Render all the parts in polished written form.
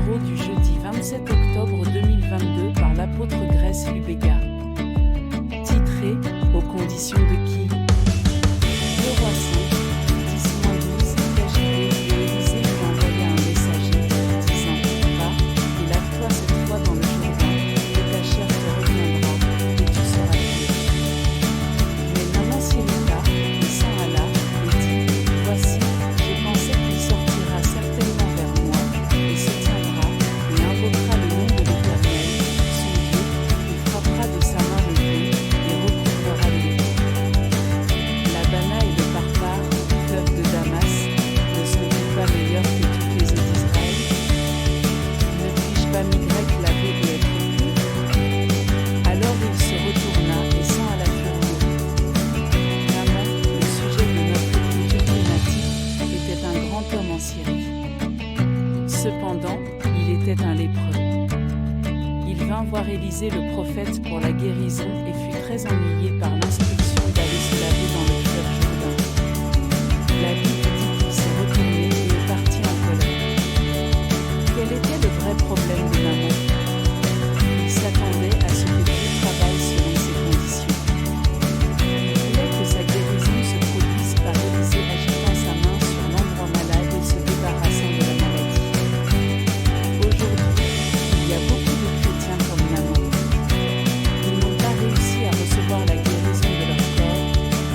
numéro du jeudi 27 octobre 2022 par l'apôtre Grace Lubega. Titré « Aux conditions de qui ?» 2 Rois 5, 10-12, KJV, et Élisée lui envoya un messager, disant « Va, et lave-toi 7 fois dans le Jourdain, et ta chair te reviendra, et tu seras pur. » Mais Naaman s'irrita, et s'en alla, et dit « Voici, j'ai pensé qu'il sortira certainement vers moi, et se tiendra, et invoquera le nom de l'Éternel, son Dieu, et frappera de sa main le lieu, et recouvrera le lieu. L'Abana et le Pharpar, fleuves de Damas, ne sont-ils pas meilleurs que toutes les eaux d'Israël? Ne puis-je pas Y laver et être pur? » Alors il se retourna et s'en alla furieux. Naaman, le sujet de notre écriture thématique, était un grand homme en Syrie. Cependant, il était un lépreux. Il vint voir Élisée le prophète pour la guérison et fut très ennuyé par l'instruction d'aller se laver dans le fleuve Jourdain. La Bible dit qu'il s'est retourné et est parti en colère. Quel était le vrai problème de Naaman? Il s'attendait à ce que Dieu travaille selon ses conditions. Il voulait que sa guérison se produise par Élisée agitant sa main sur l'endroit malade et se débarrassant de la maladie. Aujourd'hui, il y a beaucoup de chrétiens comme Naaman. Ils n'ont pas réussi à recevoir la guérison de leur corps,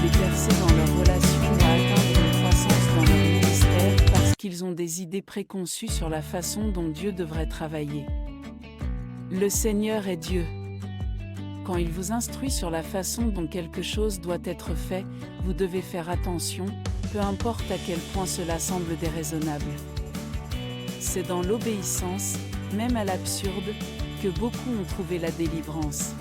les percer dans leur relation ou à atteindre une croissance dans leur ministère parce qu'ils ont des idées préconçues sur la façon dont Dieu devrait travailler. Le Seigneur est Dieu. Quand il vous instruit sur la façon dont quelque chose doit être fait, vous devez faire attention, peu importe à quel point cela semble déraisonnable. C'est dans l'obéissance, même à l'absurde, que beaucoup ont trouvé la délivrance.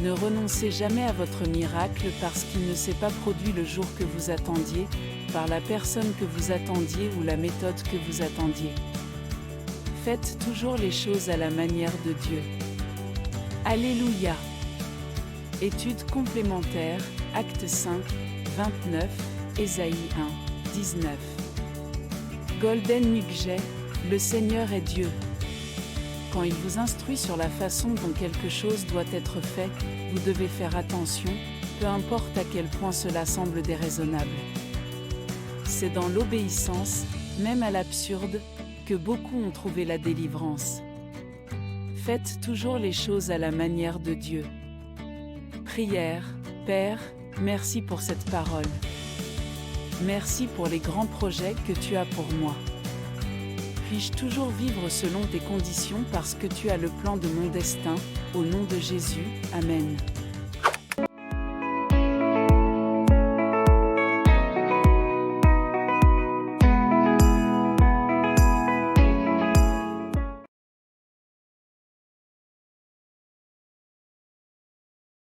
Ne renoncez jamais à votre miracle parce qu'il ne s'est pas produit le jour que vous attendiez, par la personne que vous attendiez ou la méthode que vous attendiez. Faites toujours les choses à la manière de Dieu. Alléluia! Étude complémentaire, Actes 5, 29, Ésaïe 1, 19. Golden Nugget, le Seigneur est Dieu. Quand il vous instruit sur la façon dont quelque chose doit être fait, vous devez faire attention, peu importe à quel point cela semble déraisonnable. C'est dans l'obéissance, même à l'absurde, que beaucoup ont trouvé la délivrance. Faites toujours les choses à la manière de Dieu. Prière, Père, merci pour cette parole. Merci pour les grands projets que tu as pour moi. Puis-je toujours vivre selon tes conditions parce que tu as le plan de mon destin, au nom de Jésus, Amen.